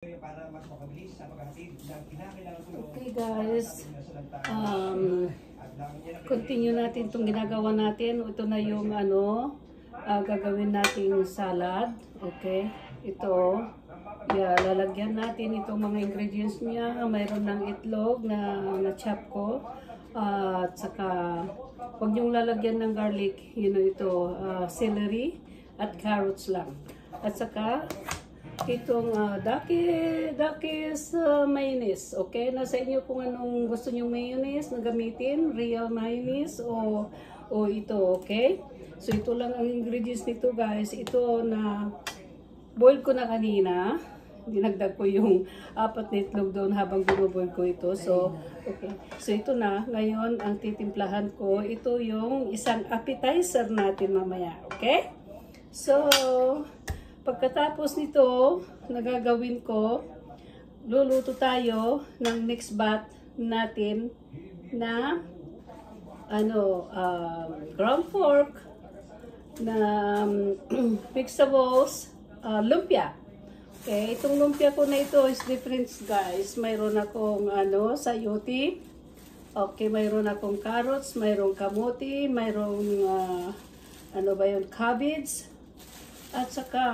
Para mas makabilis sa paghahatid ng kinakailangan tulong. Okay guys, continue natin itong ginagawa natin. Ito na yung gagawin nating salad. Okay, ito. Lalagyan natin itong mga ingredients niya. Mayroon ng itlog na chop ko. At saka, huwag niyong lalagyan ng garlic. Ito, celery at carrots lang. At saka, itong Dakis mayonnaise. Okay? Nasa inyo kung anong gusto nyong mayonnaise na gamitin. Real mayonnaise o ito. Okay? So, ito lang ang ingredients nito guys. Ito na boil ko na kanina. Dinagdag ko yung 4 na itlog doon habang binuboil ko ito. So, okay. So, ito na. Ngayon, ang titimplahan ko, ito yung isang appetizer natin mamaya. Okay? So, pagkatapos nito, nagagawin ko, luluto tayo ng next batch natin na ground pork na vegetables, lumpia. Okay, itong lumpia ko na ito is different guys. Mayroon akong sayote. Okay, mayroon akong carrots, mayroong kamote, mayroong cabbage. At saka,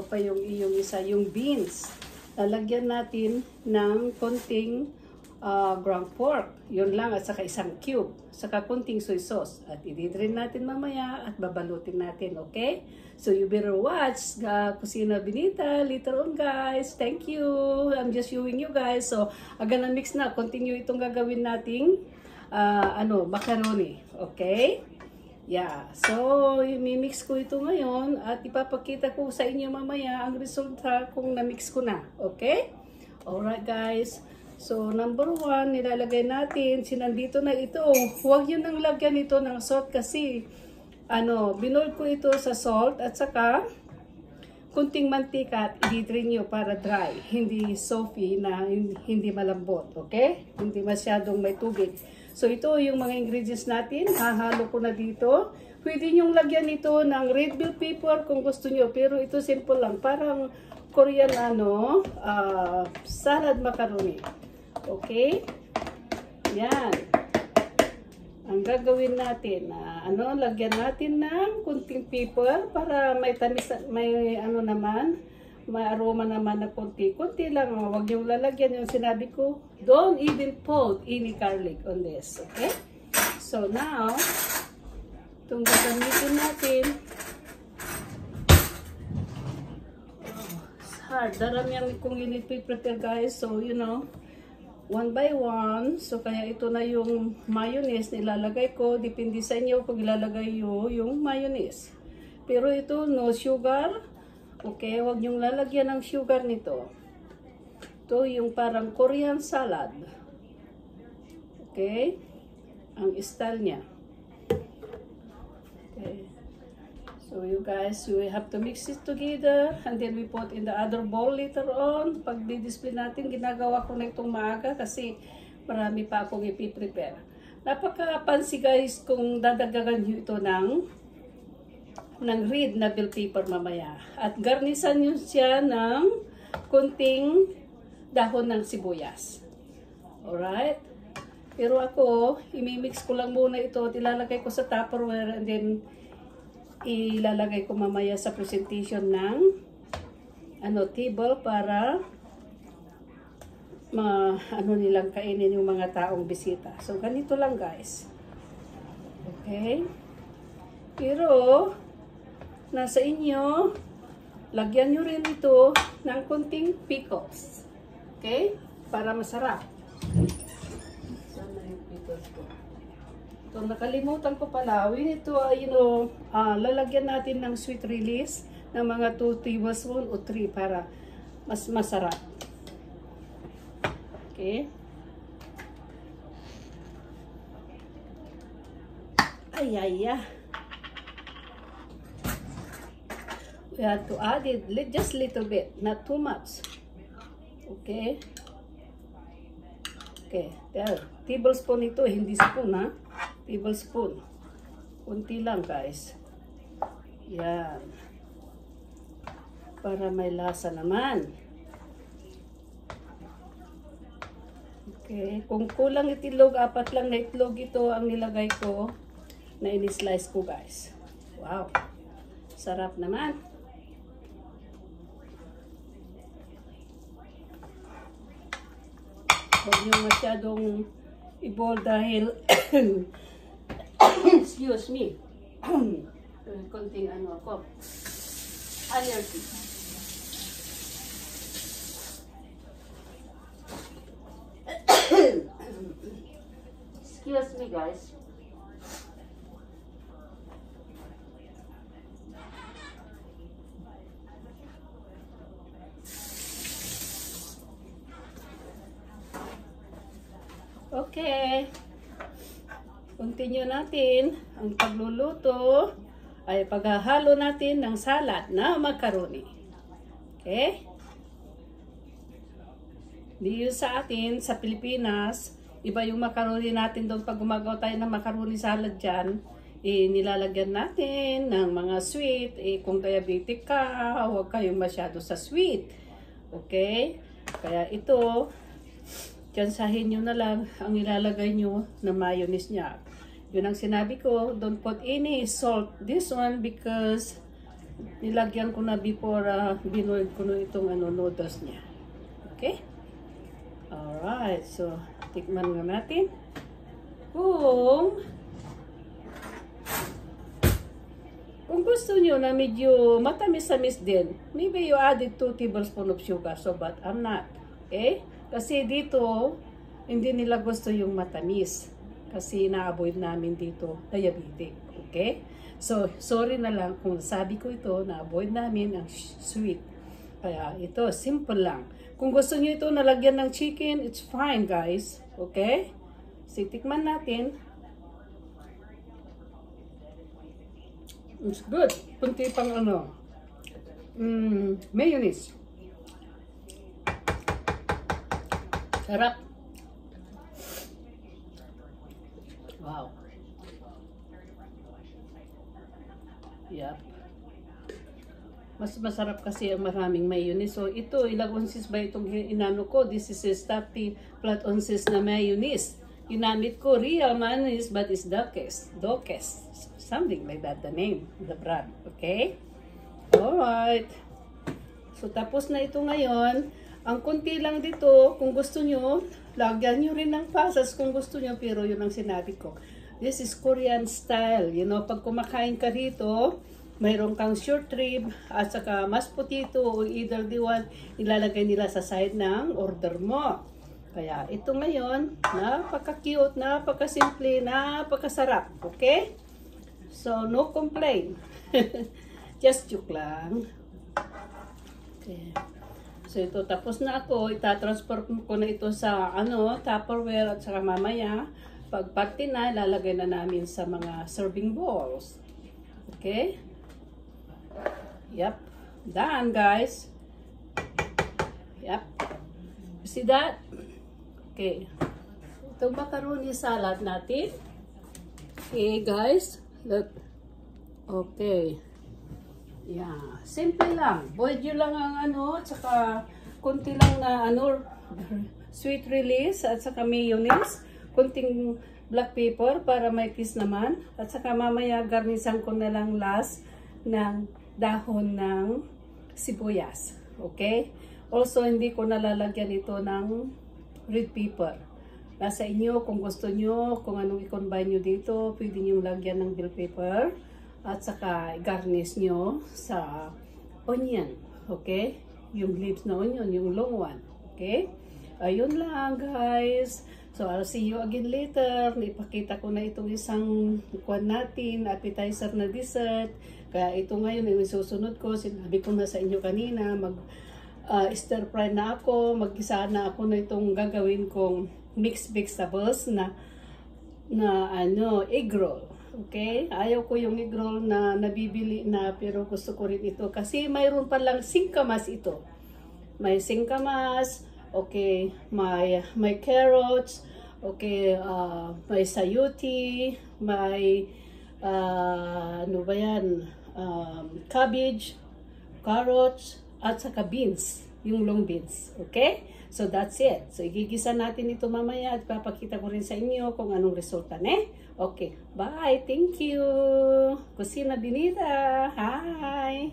pa yung isa, yung beans. Lalagyan natin ng konting ground pork. Yun lang, at saka isang cube. Saka konting soy sauce. At i-drain natin mamaya at babalutin natin, okay? So, you better watch Kusina Benita later on, guys. Thank you. I'm just showing you guys. So, agad na mix na. Continue itong gagawin nating macaroni. Okay? Yeah, so i-mix ko ito ngayon at ipapakita ko sa inyo mamaya ang resulta kung na-mix ko na. Okay? Alright guys. So number 1, nilalagay natin. Sinandito na ito. Huwag yun nang lagyan ito ng salt kasi binoil ko ito sa salt at saka kunting mantika at i-drain nyo para dry. Hindi soapy na hindi malambot. Okay? Hindi masyadong may tubig. So, ito yung mga ingredients natin. Hahalo ko na dito. Pwede nyong lagyan ito ng red bell pepper kung gusto nyo. Pero ito simple lang. Parang Korean salad macaroni. Okay? Yan. Ang gagawin natin, lagyan natin ng kunting pepper para may tamis, may may aroma naman na konti lang. Huwag niyong lalagyan yung sinabi ko. Don't even put any garlic on this. Okay? So now, itong gagamitin natin. It's hard. Daramihan kong init prepare guys. So, one by one. So, kaya ito na yung mayonnaise nilalagay ko. Depende sa inyo kung ilalagay yung mayonnaise. Pero ito, no sugar. Okay, huwag niyong lalagyan ng sugar nito. Ito yung parang Korean salad. Okay? Ang style niya. Okay. So you guys, we have to mix it together and then we put in the other bowl later on. Pag di-display natin, ginagawa ko na itong maaga kasi marami pa akong ipiprepare. Napaka-fancy guys kung dadagdagan nyo ito ng red na bell pepper mamaya. At garnisan nyo siya ng kunting dahon ng sibuyas. Alright? Pero ako, imimix ko lang muna ito at ilalagay ko sa Tupperware and then ilalagay ko mamaya sa presentation ng table para nilang kainin yung mga taong bisita. So, ganito lang guys. Okay? Pero, nasa inyo, lagyan nyo rin ito ng kunting pickles. Okay? Para masarap. Sana yung pickles ko. Ito, nakalimutan ko pala. Ito, lalagyan natin ng sweet release ng mga 2 tablespoons o 3 para mas masarap. Okay? Ay. We have to add it just little bit, not too much. Okay? Okay, there. Tablespoon ito, hindi spoon ha. Tablespoon. Kunti lang guys. Yan. para may lasa naman. Okay. Kung kulang itlog, 4 lang na itlog ito ang nilagay ko na ini-slice ko, guys. Wow. Sarap naman. Huwag nyo masyadong i-boil dahil excuse me. Konting ano ako. Allergy. Excuse me, guys. Okay. Continue natin ang pagluluto ay paghahalo natin ng salad na macaroni. Okay? Di yun sa atin, sa Pilipinas, iba yung macaroni natin doon pag gumagawa tayo ng macaroni salad dyan, nilalagyan natin ng mga sweet. Kung diabetic ka, huwag kayong masyado sa sweet. Okay? Kaya ito, tsansahin nyo na lang ang ilalagay nyo na mayonnaise niya. Yun ang sinabi ko, don't put any salt this one because nilagyan ko na before binoiled ko na itong noodles niya. Okay? Alright, so tikman nga natin. Kung gusto nyo na medyo matamis-tamis din, maybe you added 2 tablespoons of sugar, so but I'm not. Okay? Kasi dito, hindi nila gusto yung matamis. Kasi na-avoid namin dito, diabetic. Okay? So, sorry na lang kung sabi ko ito, na-avoid namin ang sweet. Kaya ito, simple lang. Kung gusto nyo ito nalagyan ng chicken, it's fine, guys. Okay? So, tikman natin. It's good. Kunti pang mayonnaise. Sarap. Wow. Yep. Mas masarap kasi ang maraming mayonnaise. So ito, ilang ounces ba itong inano ko? This is 30 flat ounces na mayonnaise. Ginamit ko real mayonnaise but it's Dokes. Something like that, the name, the brand. Okay? Alright. So tapos na ito ngayon. Ang konti lang dito, kung gusto nyo, lagyan nyo rin ng pasas kung gusto nyo, pero yun ang sinabi ko. This is Korean style. You know, pag kumakain ka dito, mayroon kang short rib at saka mashed potato o either the one, ilalagay nila sa side ng order mo. Kaya ito ngayon, napaka-cute, napaka-simple, napakasarap. Okay? So, no complaint. Just joke lang. Okay. So ito, tapos na ako, itatransfer ko na ito sa Tupperware at saka mamaya, pag party na, lalagay na namin sa mga serving bowls. Okay? Yep. Done, guys. Yep. See that? Okay. Itong macaroni salad natin. Okay, guys. Look. Okay. Yeah, simple lang. Boil nyo lang ang tsaka konti lang na sweet release at saka mayonnaise, konting black pepper para may kiss naman. At saka mamaya garnisan ko na lang last ng dahon ng sibuyas. Okay? Also, hindi ko nalalagyan ito ng red pepper. Nasa inyo kung gusto nyo, kung anong i-combine nyo dito, pwede nyo lagyan ng bell pepper. At saka garnish nyo sa onion. Okay? Yung leaves na onion, yung long one. Okay? Ayun lang, guys. So, I'll see you again later. Ipakita ko na itong isang kuwan natin, appetizer na dessert. Kaya ito ngayon, yung susunod ko, sinabi ko na sa inyo kanina, stir fry na ako, mag-isa na ako na itong gagawin kong mixed vegetables na egg roll. Okay? Ayaw ko yung egg roll na nabibili na, pero gusto ko rin ito. Kasi mayroon palang singkamas ito. May singkamas, okay, may carrots, okay, may sayuti, may, cabbage, carrots, at saka beans, yung long beans. Okay? So that's it. So igigisa natin ito mamaya at papakita ko rin sa inyo kung anong resulta, ne? Okay, bye. Thank you. Kusina Binita. Hi.